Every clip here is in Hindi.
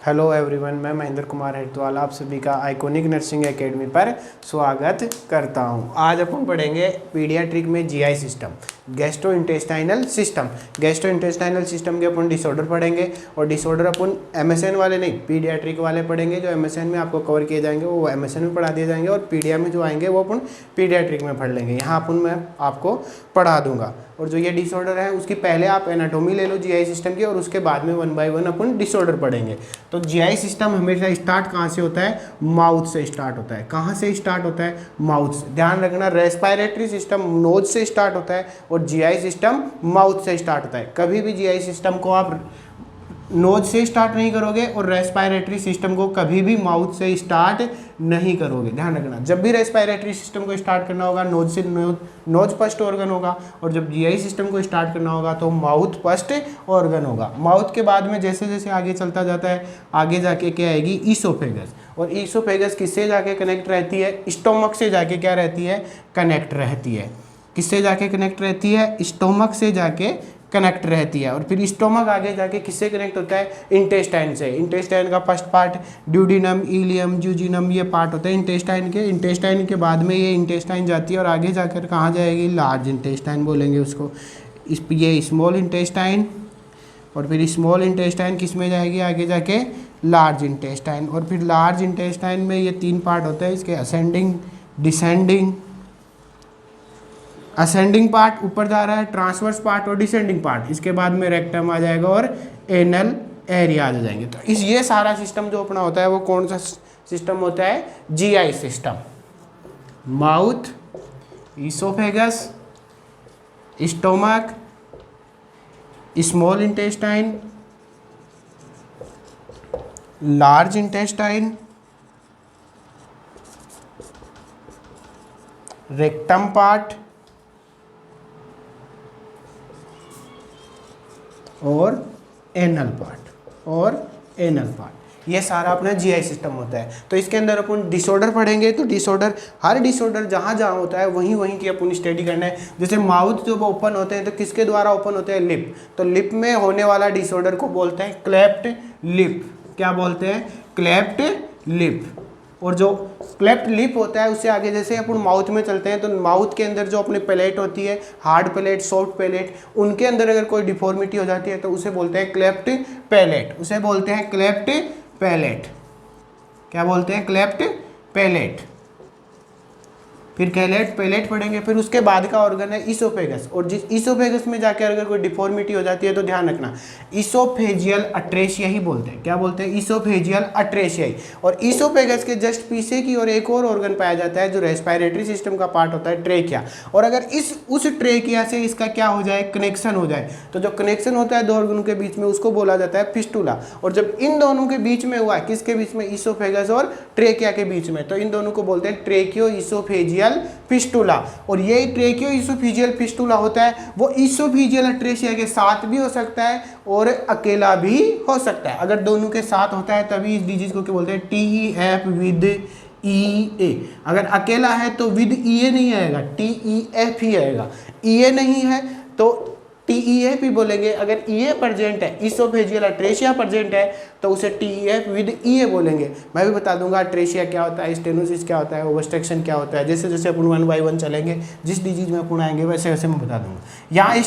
हेलो एवरीवन, मैं महेंद्र कुमार हेटवाल आप सभी का आइकॉनिक नर्सिंग एकेडमी पर स्वागत करता हूं। आज अपन पढ़ेंगे पीडियाट्रिक में GI system, gastrointestinal system. Gastrointestinal system के अपन डिसऑर्डर पढ़ेंगे और डिसऑर्डर अपन एमएसएन वाले नहीं, पीडियाट्रिक वाले पढ़ेंगे। जो एमएसएन में आपको कवर किए जाएंगे वो एमएसएन में पढ़ा दिए जाएंगे और पीडिया में जो आएंगे वो अपन पीडियाट्रिक में पढ़ लेंगे। यहाँ अपन मैं आपको पढ़ा दूंगा। और जो ये डिसऑर्डर है उसकी पहले आप एनाटॉमी ले लो जीआई सिस्टम की, और उसके बाद में 1 बाय 1 अपन डिसऑर्डर पढ़ेंगे। तो जीआई सिस्टम हमेशा स्टार्ट कहाँ से होता है? माउथ से स्टार्ट होता है। कहाँ से स्टार्ट होता है? माउथ से। ध्यान रखना, रेस्पिरेटरी सिस्टम नोज से स्टार्ट होता है और जीआई सिस्टम माउथ से स्टार्ट होता है। कभी भी जीआई सिस्टम को आप नोज से स्टार्ट नहीं करोगे और रेस्पिरेटरी सिस्टम को कभी भी माउथ से स्टार्ट नहीं करोगे। ध्यान रखना, जब भी रेस्पिरेटरी सिस्टम को स्टार्ट करना होगा नोज से, नोज फर्स्ट ऑर्गन होगा, और जब जीआई सिस्टम को स्टार्ट करना होगा तो माउथ फर्स्ट ऑर्गन होगा। माउथ के बाद में जैसे जैसे आगे चलता जाता है, आगे जाके क्या आएगी? ईसोफेगस। और ईसोफेगस किससे जाके कनेक्ट रहती है? स्टोमक से जाके क्या रहती है? कनेक्ट रहती है। किससे जाके कनेक्ट रहती है? स्टोमक से जाके कनेक्ट रहती है। और फिर स्टोमक आगे जाके किससे कनेक्ट होता है? इंटेस्टाइन से। इंटेस्टाइन का फर्स्ट पार्ट ड्यूडिनम, इलियम, ज्यूजिनम, ये पार्ट होते हैं इंटेस्टाइन के। इंटेस्टाइन के बाद में ये इंटेस्टाइन जाती है और आगे जाकर कहाँ जाएगी? लार्ज इंटेस्टाइन बोलेंगे उसको। ये स्मॉल इंटेस्टाइन, और फिर स्मॉल इंटेस्टाइन किस में जाएगी? आगे जाके लार्ज इंटेस्टाइन। और फिर लार्ज इंटेस्टाइन में ये 3 पार्ट होते हैं इसके, असेंडिंग, डिसेंडिंग। असेंडिंग पार्ट ऊपर जा रहा है, ट्रांसवर्स पार्ट और डिसेंडिंग पार्ट। इसके बाद में रेक्टम आ जाएगा और एनल एरिया आ जाएंगे। तो ये सारा सिस्टम जो अपना होता है वो कौन सा सिस्टम होता है? GI system. Mouth, oesophagus, stomach, small intestine, large intestine, rectum part और एनल पार्ट। ये सारा अपना जीआई सिस्टम होता है। तो इसके अंदर अपन डिसऑर्डर पढ़ेंगे। तो डिसऑर्डर, हर डिसऑर्डर जहाँ जहाँ होता है वहीं वहीं की अपन स्टडी करना है। जैसे माउथ जब ओपन होते हैं तो किसके द्वारा ओपन होते हैं? लिप। तो लिप में होने वाला डिसऑर्डर को बोलते हैं क्लेफ्ट लिप। क्या बोलते हैं? Cleft lip. और जो क्लेफ्ट लिप होता है उससे आगे जैसे अपन माउथ में चलते हैं तो माउथ के अंदर जो अपनी पैलेट होती है, हार्ड पैलेट, सॉफ्ट पैलेट, उनके अंदर अगर कोई डिफॉर्मिटी हो जाती है तो उसे बोलते हैं क्लेफ्ट पैलेट। उसे बोलते हैं क्लेफ्ट पैलेट। क्या बोलते हैं? Cleft palate. फिर कैलेट पैलेट पढ़ेंगे। फिर उसके बाद का ऑर्गन है ईसोफेगस। और जिस ईसोफेगस में जाकर अगर कोई डिफॉर्मिटी हो जाती है तो ध्यान रखना, ईसोफेजियल अट्रेशिया ही बोलते हैं। क्या बोलते हैं? ईसोफेजियल अट्रेशिया ही। और ईसोफेगस के जस्ट पीछे की और एक और ऑर्गन पाया जाता है जो रेस्पिरेटरी सिस्टम का पार्ट होता है, ट्रेकिया। और अगर उस ट्रेकिया से इसका क्या हो जाए? कनेक्शन हो जाए, तो जो कनेक्शन होता है 2 ऑर्गनों के बीच में उसको बोला जाता है फिस्टुला। और जब इन दोनों के बीच में हुआ, किसके बीच में? ईसोफेगस और ट्रेकिया के बीच में, तो इन दोनों को बोलते हैं ट्रेकियो ईसोफेजियल फिस्टुला। और ये ट्रेकियो ईसोफेजियल फिस्टुला होता है वो ईसोफेजियल अट्रेशिया के साथ भी हो सकता है और अकेला भी हो सकता है। अगर दोनों के साथ होता है तभी इस डिजीज को क्या बोलते हैं? TEF with EA। अगर अकेला है तो विद EA नहीं आएगा, TEF ही आएगा। EA नहीं है तो TEF ही बोलेंगे। अगर EA प्रेजेंट है, ईसोफेजियल अट्रेशिया प्रेजेंट है, तो उसे TEF विद EA बोलेंगे। मैं भी बता दूंगा अट्रेशिया क्या होता है, स्टेनोसिस क्या होता है, ओबस्ट्रक्शन क्या होता है। जैसे जैसे अपन 1 बाय 1 चलेंगे, जिस डिजीज में अपन आएंगे वैसे वैसे मैं बता दूंगा। यहाँ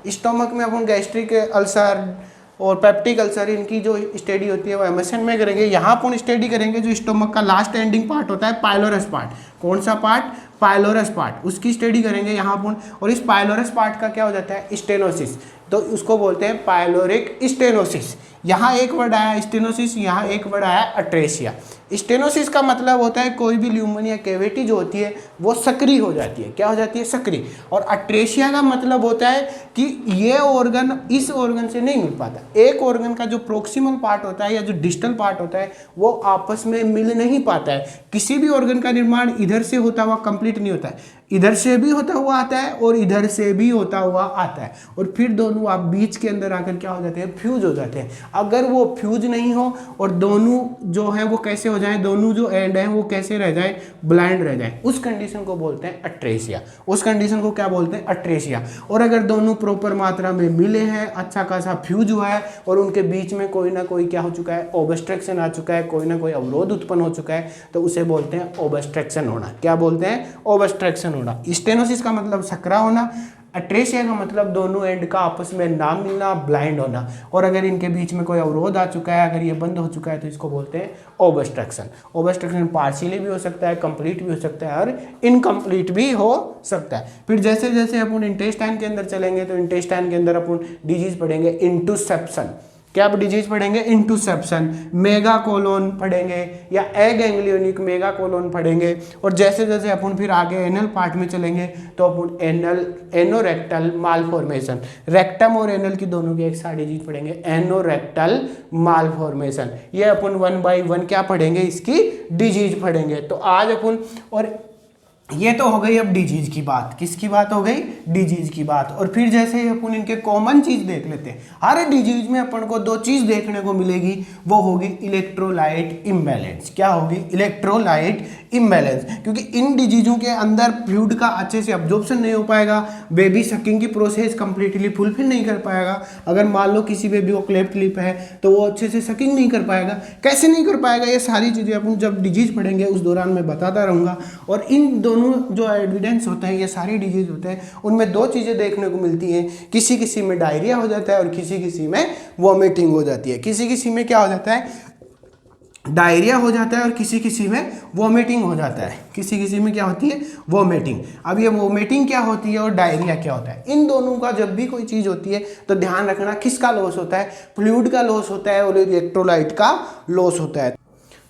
स्टोमक में अपन गैस्ट्रिक अल्सर और पेप्टिक अल्सर, इनकी जो स्टडी होती है वो एमएसएन में करेंगे। यहाँ अपन स्टडी करेंगे जो स्टोमक का लास्ट एंडिंग पार्ट होता है, पाइलोरस पार्ट। कौन सा पार्ट? Pylorus part. उसकी स्टडी करेंगे यहाँ अपन। और इस पाइलोरस पार्ट का क्या हो जाता है? स्टेनोसिस। तो उसको बोलते हैं पाइलोरिक स्टेनोसिस। यहाँ एक वर्ड आया स्टेनोसिस, यहाँ एक वर्ड आया अट्रेशिया। स्टेनोसिस का मतलब होता है कोई भी ल्यूमन या कैविटी जो होती है वो सक्रिय हो जाती है। क्या हो जाती है? सक्रिय। और अट्रेशिया का मतलब होता है कि ये ऑर्गन इस ऑर्गन से नहीं मिल पाता। एक ऑर्गन का जो प्रोक्सिमल पार्ट होता है या जो डिस्टल पार्ट होता है वो आपस में मिल नहीं पाता है। किसी भी ऑर्गन का निर्माण इधर से होता हुआ कंप्लीट नहीं होता है, इधर से भी होता हुआ आता है और इधर से भी होता हुआ आता है, और फिर दोनों आप बीच के अंदर आकर क्या हो जाते हैं? फ्यूज हो जाते हैं। अगर वो फ्यूज नहीं हो और दोनों जो है वो कैसे हो जाए, दोनों जो एंड है वो कैसे रह जाए, ब्लाइंड रह जाए, उस कंडीशन को बोलते हैं अट्रेसिया। उस कंडीशन को क्या बोलते हैं, अट्रेसिया। और अगर दोनों प्रॉपर मात्रा में मिले हैं, अच्छा खासा फ्यूज हुआ है और उनके बीच में कोई ना कोई क्या हो चुका है, ओबस्ट्रक्शन आ चुका है, कोई ना कोई अवरोध उत्पन्न हो चुका है, तो उसे बोलते हैं ओबस्ट्रक्शन होना। क्या बोलते हैं, ओबस्ट्रक्शन होना। स्टेनोसिस का मतलब सकरा होना, अट्रेसिया का मतलब दोनों एंड का आपस में ना मिलना, ब्लाइंड होना। और अगर इनके बीच में कोई अवरोध आ चुका है, अगर ये बंद हो चुका है, तो इसको बोलते हैं ओबस्ट्रक्शन। ओबस्ट्रक्शन पार्शियली भी हो सकता है, कंप्लीट भी हो सकता है और इनकम्प्लीट भी हो सकता है। फिर जैसे जैसे अपन इंटेस्टाइन के अंदर चलेंगे तो इंटेस्टाइन के अंदर अपन डिजीज पढ़ेंगे इंटुसेप्शन। क्या आप डिजीज पढ़ेंगे, इंटुसेप्शन, मेगा कोलोन पढ़ेंगे या एगैंग्लियोनिक मेगा कोलोन पढ़ेंगे। और जैसे जैसे अपन फिर आगे एनल पार्ट में चलेंगे तो अपन एनल एनोरेक्टल मालफॉर्मेशन, रेक्टम और एनल की दोनों की एक साथ डिजीज पढ़ेंगे, एनोरेक्टल मालफॉर्मेशन। ये अपन 1 बाय 1 क्या पढ़ेंगे, इसकी डिजीज पढ़ेंगे। तो आज अपन, और ये तो हो गई अब डिजीज की बात, किसकी बात हो गई, डिजीज की बात। और फिर जैसे ही अपन इनके कॉमन चीज देख लेते हैं, हर डिजीज में अपन को 2 चीज देखने को मिलेगी, वो होगी इलेक्ट्रोलाइट इम्बैलेंस। क्या होगी, इलेक्ट्रोलाइट इम्बैलेंस। क्योंकि इन डिजीजों के अंदर फ्लूइड का अच्छे से अब्जॉर्प्शन नहीं हो पाएगा, बेबी सकिंग की प्रोसेस कंप्लीटली फुलफिल नहीं कर पाएगा। अगर मान लो किसी बेबी को क्लेफ्ट लिप है तो वो अच्छे से सकिंग नहीं कर पाएगा। कैसे नहीं कर पाएगा, ये सारी चीजें अपन जब डिजीज पढ़ेंगे उस दौरान मैं बताता रहूंगा। और इन दोनों जो एविडेंस होते हैं, ये सारी डिजीज होते हैं, उनमें 2 चीजें देखने को मिलती हैं, किसी किसी में डायरिया हो जाता है और किसी किसी में वॉमिटिंग हो जाती है। किसी किसी में क्या हो जाता है, डायरिया हो जाता है और किसी किसी में वॉमिटिंग हो जाता है। किसी किसी में क्या होती है, वॉमिटिंग। अब ये वॉमिटिंग क्या होती है और डायरिया क्या होता है, इन दोनों का जब भी कोई चीज़ होती है तो ध्यान रखना किसका लॉस होता है, फ्लूइड का लॉस होता है और इलेक्ट्रोलाइट का लॉस होता है।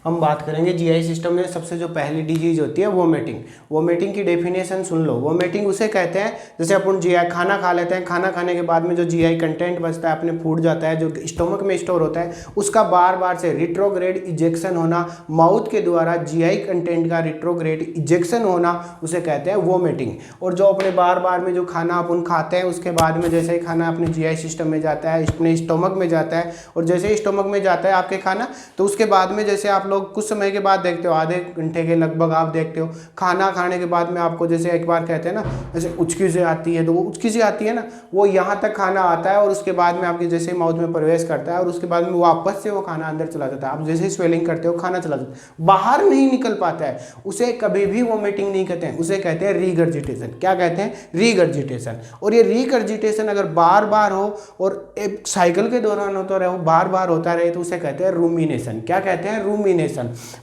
हम बात करेंगे जीआई सिस्टम में सबसे जो पहली डिजीज होती है वोमिटिंग। वोमिटिंग की डेफिनेशन सुन लो। वोमिटिंग उसे कहते हैं जैसे अपन जीआई खाना खा लेते हैं, खाना खाने के बाद में जो जीआई कंटेंट बचता है अपने फूड जाता है, जो स्टोमक में स्टोर होता है, उसका बार बार से रिट्रोग्रेड इजेक्शन होना, माउथ के द्वारा जीआई कंटेंट का रिट्रोग्रेड इजेक्शन होना, उसे कहते हैं वोमिटिंग। और जो अपने बार बार में जो खाना अपन खाते हैं उसके बाद में जैसे ही खाना अपने जीआई सिस्टम में जाता है, अपने स्टोमक में जाता है, और जैसे ही स्टोमक में जाता है आपके खाना, तो उसके बाद में जैसे आप लोग कुछ समय के बाद देखते हो, आधे घंटे के लगभग आप देखते हो, खाना खाने के बाद में आपको जैसे एक बार कहते हैं ना, जैसे उचकी से आती है, तो वो उचकी से आती है ना, वो यहाँ तक खाना आता है और उसके बाद में आपके जैसे माउथ में प्रवेश करता है और उसके बाद में वापस से वो खाना अंदर चला जाता है। आप जैसे ही स्वेलिंग करते हो खाना चला जाता है, बाहर नहीं निकल पाता है, उसे कभी भी वोमिटिंग नहीं कहते हैं, उसे कहते हैं रीगर्जिटेशन। क्या कहते हैं, रीगर्जिटेशन। और ये रीगर्जिटेशन अगर बार बार हो और एक साइकिल के दौरान होता रहे, बार बार होता रहे, तो उसे कहते हैं रूमिनेशन। क्या कहते हैं, रूमिनेशन।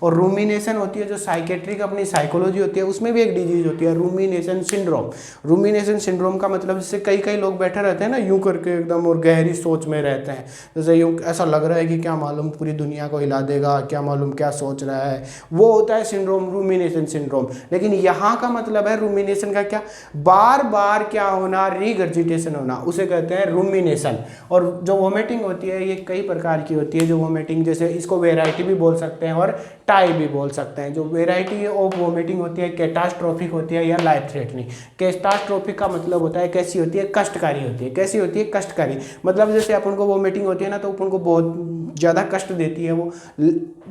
और रूमिनेशन होती है जो साइकेट्रिक अपनी साइकोलॉजी होती है, उसमें भी एक डिजीज होती है रूमिनेशन सिंड्रोम। रूमिनेशन सिंड्रोम का मतलब जैसे कई कई लोग बैठे रहते हैं ना यूं करके एकदम और गहरी सोच में रहते हैं, जैसे यूं ऐसा लग रहा है कि क्या मालूम पूरी दुनिया को हिला देगा, क्या मालूम क्या सोच रहा है, वो होता है सिंड्रोम, रूमिनेशन सिंड्रोम। लेकिन यहाँ का मतलब है रूमिनेशन का क्या, बार बार क्या होना, रीगर्जिटेशन होना, उसे कहते हैं रूमिनेशन। और जो वोमिटिंग होती है ये कई प्रकार की होती है। जो वोमिटिंग जैसे इसको वेराइटी भी बोल सकते हैं और टाइप भी बोल सकते हैं। जो वेराइटी ऑफ वोमिटिंग होती है कैटास्ट्रोफिक होती है या लाइफ थ्रेटनिंग। कैटास्ट्रोफिक का मतलब होता है कैसी होती है, कष्टकारी होती है। कैसी होती है, कष्टकारी। मतलब जैसे अपन को वोमिटिंग होती है ना, तो अपन को बहुत ज़्यादा कष्ट देती है वो।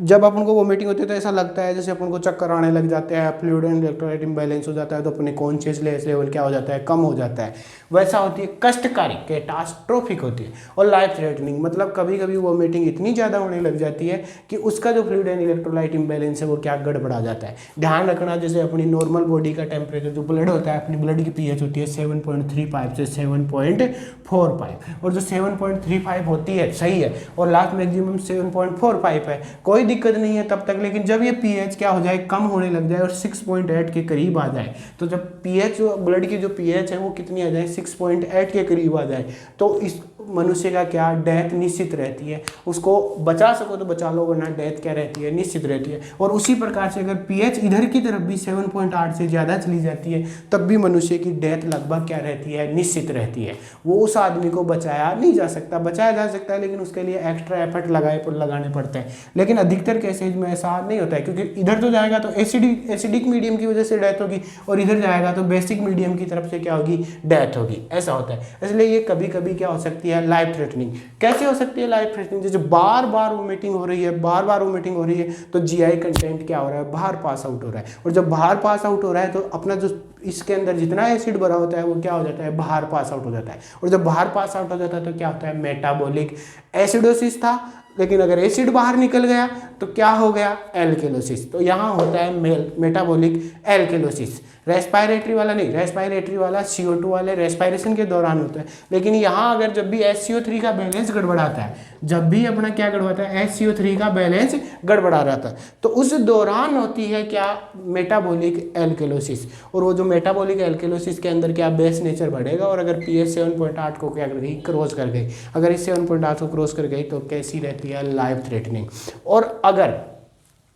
जब अपन को वोमिटिंग होती है तो ऐसा लगता है जैसे अपन को चक्कर आने लग जाते हैं, फ्लूइड एंड इलेक्ट्रोलाइट इम्बैलेंस हो जाता है, तो अपने कॉन्शियसनेस लेवल क्या हो जाता है, कम हो जाता है। वैसा होती है कष्टकारी, कैटास्ट्रोफिक होती है। और लाइफ थ्रेटनिंग मतलब कभी कभी वोमिटिंग इतनी ज़्यादा होने लग जाती है कि उसका जो फ्लूइड एंड इलेक्ट्रोलाइट इम्बैलेंस है वो क्या गड़बड़ा जाता है। ध्यान रखना, जैसे अपनी नॉर्मल बॉडी का टेम्परेचर जो ब्लड होता है, अपनी ब्लड की पीएच होती है 7.35 से 7.45, और जो 7.35 होती है सही है, और लास्ट मैक्सिमम 7.45 है, कोई दिक्कत नहीं है तब तक। लेकिन जब ये पीएच क्या हो जाए, कम होने लग जाए और 6.8 के करीब आ जाए, तो जब पीएच ब्लड की जो पीएच है वो कितनी आ जाए, 6.8 के करीब आ जाए, तो इस मनुष्य का क्या, डेथ निश्चित रहती है। उसको बचा सको तो बचा लो, वरना डेथ क्या रहती है, निश्चित रहती है। और उसी प्रकार से अगर पीएच इधर की तरफ भी 7.8 से ज़्यादा चली जाती है, तब भी मनुष्य की डेथ लगभग क्या रहती है, निश्चित रहती है। वो उस आदमी को बचाया नहीं जा सकता, बचाया जा सकता है लेकिन उसके लिए एक्स्ट्रा एफर्ट लगाने पड़ते हैं। लेकिन अधिकतर केसेज में ऐसा नहीं होता है, क्योंकि इधर तो जाएगा तो एसिडिक मीडियम की वजह से डेथ होगी, और इधर जाएगा तो बेसिक मीडियम की तरफ से क्या होगी, डेथ होगी। ऐसा होता है। इसलिए ये कभी कभी क्या हो सकती है, है लाइफ थ्रेटनिंग। कैसे हो सकती है लाइफ थ्रेटनिंग? जैसे बार बार वोमिटिंग हो रही है, बार बार वोमिटिंग हो रही है, तो जीआई कंटेंट क्या हो रहा है, बाहर पास आउट हो रहा है। और जब बाहर पास आउट हो रहा है तो अपना जो इसके अंदर जितना एसिड भरा होता है वो क्या हो जाता है, बाहर पास आउट हो जाता है। और जब बाहर पास आउट हो जाता है तो क्या होता है, मेटाबॉलिक एसिडोसिस था। लेकिन अगर एसिड बाहर निकल गया तो क्या हो गया, एल्केलोसिस। तो यहाँ होता है मेटाबॉलिक एल्केलोसिस। रेस्पायरेटरी वाला नहीं, रेस्पायरेटरी वाला CO2 वाले रेस्पायरेशन के दौरान होता है। लेकिन यहाँ अगर जब भी HCO3 का बैलेंस गड़बड़ाता है, जब भी अपना क्या गड़बड़ाता है, HCO3 का बैलेंस गड़बड़ा रहता है, तो उस दौरान होती है क्या, मेटाबॉलिक एल्केलोसिस। और वो जो मेटाबॉलिक एल्केलोसिस के अंदर क्या, बेस नेचर बढ़ेगा। और अगर pH 7.8 को क्या कर गई, क्रॉस कर गई, अगर इस 7.8 को क्रॉस कर गई तो कैसी रहती है, लाइफ थ्रेटनिंग। और अगर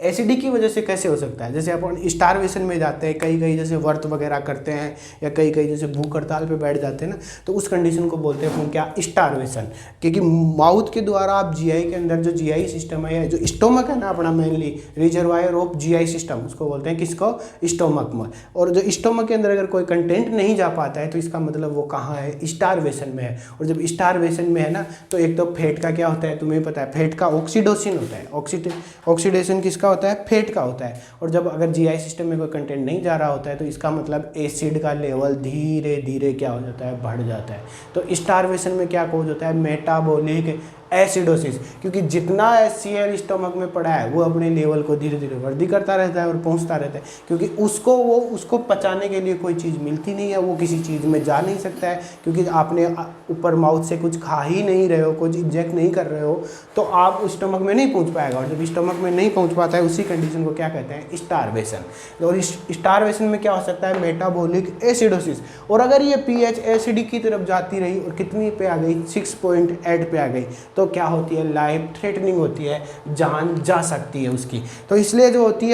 एसिडिक की वजह से कैसे हो सकता है, जैसे अपन स्टारवेशन में जाते हैं, कई कई जैसे व्रत वगैरह करते हैं, या कई कई जैसे भूख हड़ताल पे बैठ जाते हैं ना, तो उस कंडीशन को बोलते हैं अपन क्या, स्टारवेशन। क्योंकि माउथ के द्वारा आप जीआई के अंदर जो जीआई सिस्टम है, जो स्टोमक है ना अपना, mainly reservoir of GI system, उसको बोलते हैं किसको, स्टोमक में। और जो स्टोमक के अंदर अगर कोई कंटेंट नहीं जा पाता है तो इसका मतलब वो कहाँ है, स्टारवेशन में है। और जब स्टारवेशन में है ना, तो एक तो फैट का क्या होता है, तुम्हें पता है, फैट का ऑक्सीडोसिन होता है। ऑक्सीडेशन किसका होता है, फैट का होता है। और जब अगर जीआई सिस्टम में कोई कंटेंट नहीं जा रहा होता है तो इसका मतलब एसिड का लेवल धीरे धीरे क्या हो जाता है, बढ़ जाता है। तो स्टारवेशन में क्या कॉज होता है, मेटाबॉलिक एसिडोसिस। क्योंकि जितना HCl स्टमक में पड़ा है वो अपने लेवल को धीरे धीरे वृद्धि करता रहता है और पहुंचता रहता है, क्योंकि उसको पचाने के लिए कोई चीज़ मिलती नहीं है, वो किसी चीज़ में जा नहीं सकता है। क्योंकि आपने ऊपर माउथ से कुछ खा ही नहीं रहे हो, कुछ इंजेक्ट नहीं कर रहे हो, तो आप स्टमक में नहीं पहुंच पाएगा। और जब स्टमक में नहीं पहुंच पाता है, उसी कंडीशन को क्या कहते हैं, स्टारवेशन। और स्टारवेशन में क्या हो सकता है, मेटाबॉलिक एसिडोसिस। और अगर ये pH एसिडिक की तरफ जाती रही और कितनी पे आ गई, 6.8 पे आ गई, तो क्या होती है, लाइफ थ्रेटनिंग होती है, जान जा सकती है उसकी। तो इसलिए जो होती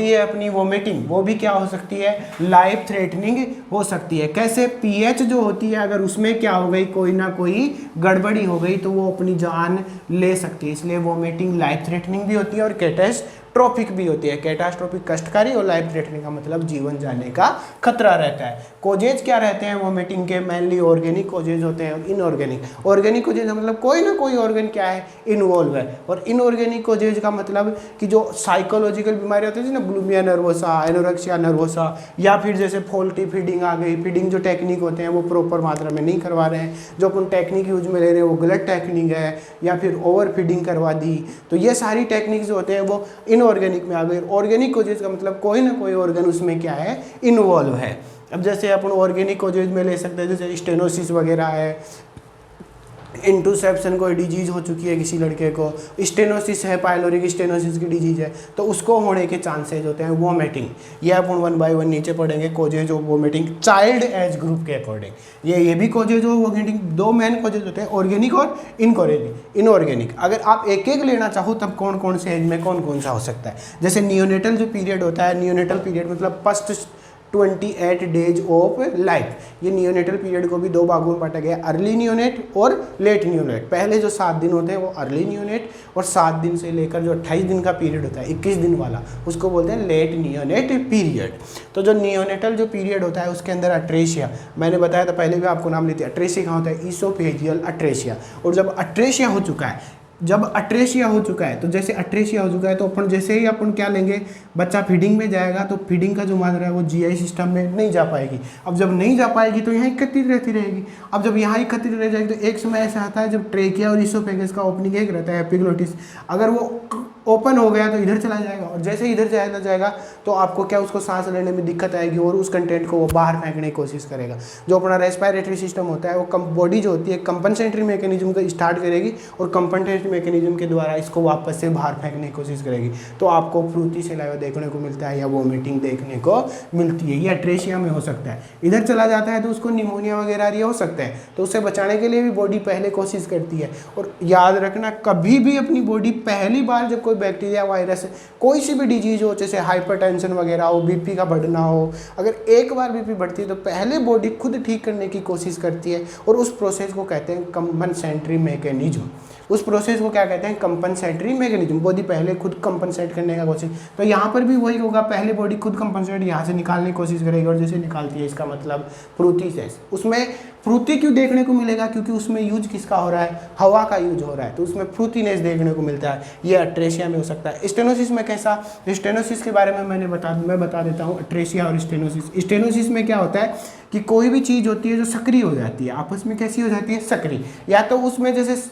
है अपनी वोमिटिंग, वो भी क्या हो सकती है, लाइफ थ्रेटनिंग हो सकती है। कैसे, pH जो होती है अगर उसमें क्या हो गई, कोई ना कोई गड़बड़ी हो गई, तो वो अपनी जान ले सकती है। इसलिए वोमिटिंग लाइफ थ्रेटनिंग भी होती है और कैटास्ट्रोफिक भी होती है। कैटास्ट्रोफिक कष्टकारी और लाइफ थ्रेटनिंग का मतलब जीवन जाने का खतरा रहता है। कोजेज क्या रहते हैं वोमिटिंग के, मेनली ऑर्गेनिक कोजेज होते हैं और इनऑर्गेनिक। ऑर्गेनिक कोजेज का मतलब कोई ना कोई ऑर्गन क्या है, इन्वॉल्व है। और इनऑर्गेनिक कोजेज का मतलब कि जो साइकोलॉजिकल बीमारी होती है ना, बुलिमिया नर्वोसा, एनोरेक्सिया नर्वोसा, या फिर जैसे फॉल्टी फीडिंग आ गई, फीडिंग जो टेक्निक होते हैं वो प्रॉपर मात्रा में नहीं करवा रहे हैं, जो अपन टेक्निक यूज में ले रहे हैं वो गलत टेक्निक है, या फिर ओवर फीडिंग करवा दी, तो ये सारी टेक्निक जो होते हैं वो इनऑर्गेनिक में आ गई। ऑर्गेनिक कोजेज का मतलब कोई ना कोई ऑर्गन उसमें क्या है, इन्वॉल्व है। अब जैसे अपन ऑर्गेनिक कोजेज में ले सकते हैं, जैसे स्टेनोसिस वगैरह है, इंटूसेप्शन कोई डिजीज हो चुकी है किसी लड़के को, स्टेनोसिस है, पाइलोरिक स्टेनोसिस की डिजीज है, तो उसको होने के चांसेज होते हैं। वोमिटिंग, ये अपन 1 बाय 1 नीचे पढ़ेंगे, causes of vomiting child age group के अकॉर्डिंग। ये भी causes of vomiting, 2 main causes होते हैं, ऑर्गेनिक और इनऑर्गेनिक। अगर आप एक एक लेना चाहो तब कौन कौन से एज में कौन कौन सा हो सकता है। जैसे नियोनेटल जो पीरियड होता है, नियोनेटल पीरियड मतलब फर्स्ट 28 डेज ऑफ लाइफ, ये नियोनेटल पीरियड को भी 2 भागों में बांटा गया, अर्ली नियोनेट और लेट नियोनेट। पहले जो 7 दिन होते हैं वो अर्ली नियोनेट, और 7 दिन से लेकर जो 28 दिन का पीरियड होता है, 21 दिन वाला, उसको बोलते हैं लेट नियोनेट पीरियड। तो जो नियोनेटल जो पीरियड होता है उसके अंदर अट्रेशिया, मैंने बताया था पहले भी आपको नाम लेते हैं, अट्रेशिया कहाँ होता है, ईसोफेजियल अट्रेशिया। और जब अट्रेशिया हो चुका है, तो जैसे अट्रेशिया हो चुका है तो अपन जैसे ही अपन क्या लेंगे, बच्चा फीडिंग में जाएगा तो फीडिंग का जो मात्रा है वो जीआई सिस्टम में नहीं जा पाएगी। अब जब नहीं जा पाएगी तो यहाँ एकत्रित रहती रहेगी। अब जब यहाँ एकत्रित रह जाएगी तो एक समय ऐसा आता है जब ट्रेकिया और ईसोफेगस का ओपनिंग एक रहता है, एपिग्लोटिस, अगर वो ओपन हो गया तो इधर चला जाएगा, और जैसे ही इधर चला जाएगा तो आपको क्या, उसको सांस लेने में दिक्कत आएगी और उस कंटेंट को वो बाहर फेंकने की कोशिश करेगा। जो अपना रेस्पिरेटरी सिस्टम होता है वो बॉडी जो होती है कंपनसेटरी मैकेनिज्म को स्टार्ट करेगी और कंपनसेटरी मैकेनिज्म के द्वारा इसको वापस से बाहर फेंकने की कोशिश करेगी। तो आपको फ्रूटी सलाइवा देखने को मिलता है या वोमिटिंग देखने को मिलती है। ये अट्रेशिया में हो सकता है। इधर चला जाता है तो उसको निमोनिया वगैरह ये हो सकता है, तो उससे बचाने के लिए भी बॉडी पहले कोशिश करती है। और याद रखना, कभी भी अपनी बॉडी पहली बार जब कोई बैक्टीरिया, वायरस, कोई सी भी डिजीज हो, जैसे हाइपरटेंशन वगैरह हो, बीपी का बढ़ना हो, अगर एक बार बीपी बढ़ती है तो पहले बॉडी खुद ठीक करने की कोशिश करती है और उस प्रोसेस को कहते हैं कंपनसेटरी मैकेनिज्म। उस प्रोसेस को क्या कहते हैं, कंपनसेटरी मैकेनिज्म। बॉडी पहले खुद कंपनसेट करने का कोशिश, तो यहाँ पर भी वही होगा, पहले बॉडी खुद कंपनसेट यहाँ से निकालने की कोशिश करेगी और जैसे निकालती है, इसका मतलब फ्रूटी सेल्स। उसमें फ्रूटी क्यों देखने को मिलेगा, क्योंकि उसमें यूज किसका हो रहा है, हवा का यूज हो रहा है, तो उसमें फ्रूटीनेस देखने को मिलता है। ये अट्रेसिया में हो सकता है। स्टेनोसिस में कैसा, स्टेनोसिस के बारे में मैं बता देता हूँ, अट्रेसिया और स्टेनोसिस। स्टेनोसिस में क्या होता है कि कोई भी चीज़ होती है जो सक्रिय हो जाती है, आपस में कैसी हो जाती है, सक्रिय, या तो उसमें जैसे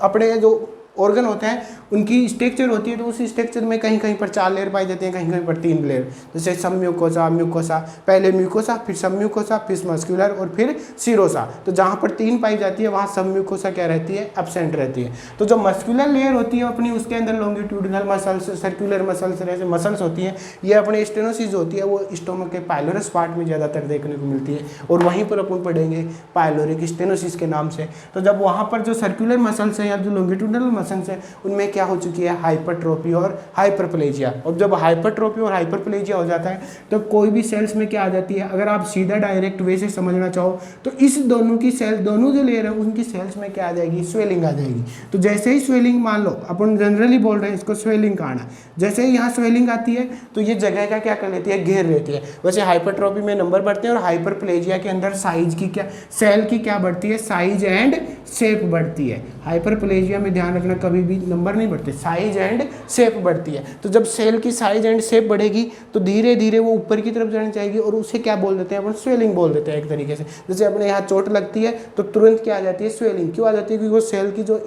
अपने जो ऑर्गन होते हैं उनकी स्ट्रक्चर होती है, तो उस स्ट्रक्चर में कहीं कहीं पर 4 लेयर पाई जाती हैं, कहीं कहीं पर 3 लेयर, जैसे सब म्यूकोसा, म्यूकोसा, पहले म्यूकोसा, फिर सब म्यूकोसा, फिर मस्कुलर और फिर सिरोसा। तो जहाँ पर 3 पाई जाती है वहाँ सब म्यूकोसा क्या रहती है, एब्सेंट रहती है। तो जो मस्कुलर लेयर होती है अपनी, उसके अंदर लॉन्गिट्यूडिनल मसल्स, सर्कुलर मसल्स, ऐसे मसल्स होती हैं। ये अपने स्टेनोसिस होती है, वो स्टोमक के पाइलोरस पार्ट में ज़्यादातर देखने को मिलती है, और वहीं पर अपन पढ़ेंगे पाइलोरिक स्टेनोसिस के नाम से। तो जब वहाँ पर जो सर्कुलर मसल्स हैं या जो लॉन्गिट्यूडिनल मसल्स हैं उनमें क्या हो चुकी है, हाइपरट्रोफी और हाइपरप्लेजिया। और जब हाइपरट्रोफी और हाइपरप्लेजिया हो जाता है तो कोई भी सेल्स में क्या आ जाती है, अगर आप सीधा डायरेक्ट वे से समझना चाहो तो इस दोनों की सेल्स, दोनों जो लेयर है उनकी सेल्स में क्या आ जाएगी, स्वेलिंग आ जाएगी। तो जैसे ही स्वेलिंग, मान लो अपन जनरली बोल रहे हैं इसको स्वेलिंग का आना, जैसे ही यहाँ स्वेलिंग आती है तो ये जगह का क्या कर लेती है, घेर लेती है। वैसे हाइपरट्रोफी में नंबर बढ़ते हैं और हाइपरप्लेजिया के अंदर साइज की क्या, सेल की क्या बढ़ती है, साइज एंड शेप बढ़ती है। हाइपरप्लेजिया में ध्यान रखना कभी भी नंबर नहीं बढ़ते, साइज एंड शेप बढ़ती है। तो जब सेल की साइज एंड शेप बढ़ेगी तो धीरे धीरे वो ऊपर की तरफ जानी चाहिए, और उसे क्या बोल देते हैं अपन, स्वेलिंग बोल देते हैं एक तरीके से। जैसे अपने यहाँ चोट लगती है तो तुरंत क्या आ जाती है, स्वेलिंग। क्यों आ जाती है, क्योंकि वो सेल की जो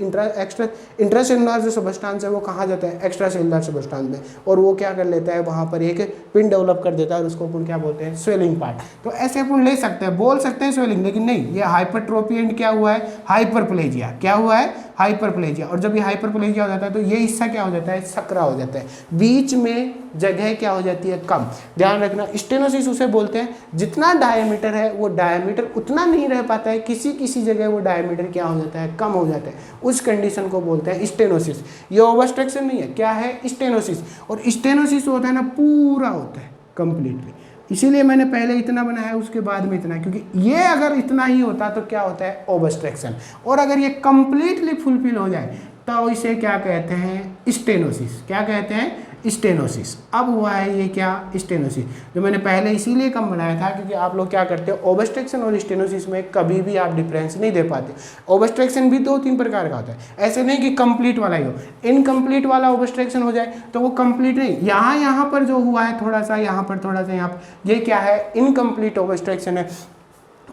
इंट्रासेलुलर जो सबस्टांस है वो कहाँ जाता है, एक्स्ट्रा सेलुलर सबस्टांस में, और वो क्या कर लेता है, वहाँ पर एक पिन डेवलप कर देता है और उसको अपन क्या बोलते हैं, स्वेलिंग पार्ट। तो ऐसे अपन ले सकते हैं, बोल सकते हैं स्वेलिंग, लेकिन नहीं, ये हाइपरट्रोफी एंड क्या हुआ है, हाइपरप्लेजिया। क्या हुआ है, हाइपरप्लेजिया। और जब ये हाइपरप्लेजिया हो जाता है तो ये हिस्सा क्या हो जाता है, सकरा हो जाता है, बीच में जगह क्या हो जाती है, कम। ध्यान रखना, स्टेनोसिस उसे बोलते हैं जितना डायमीटर है वो डायमीटर उतना नहीं रह पाता है, किसी किसी जगह वो डायमीटर क्या हो जाता है, कम हो जाता है, उस कंडीशन को बोलते हैं स्टेनोसिस। ये ओबस्ट्रक्शन नहीं है, क्या है, स्टेनोसिस। और स्टेनोसिस होता है ना, पूरा होता है कंप्लीटली, इसीलिए मैंने पहले इतना बनाया उसके बाद में इतना, क्योंकि ये अगर इतना ही होता तो क्या होता है, ओबस्ट्रक्शन। और अगर ये कंप्लीटली फुलफिल हो जाए तो इसे क्या कहते हैं, स्टेनोसिस। क्या कहते हैं, स्टेनोसिस। अब हुआ है ये क्या, स्टेनोसिस। जो मैंने पहले इसीलिए कम बनाया था क्योंकि आप लोग क्या करते हो, ओबस्ट्रक्शन और स्टेनोसिस में कभी भी आप डिफरेंस नहीं दे पाते। ओबस्ट्रक्शन भी 2-3 प्रकार का होता है, ऐसे नहीं कि कंप्लीट वाला ही हो। इनकम्प्लीट वाला ओबस्ट्रक्शन हो जाए तो वो कंप्लीट नहीं, यहाँ पर जो हुआ है थोड़ा सा, यहाँ पर थोड़ा सा, यहाँ पर, ये क्या है, इनकम्प्लीट ओबस्ट्रक्शन है।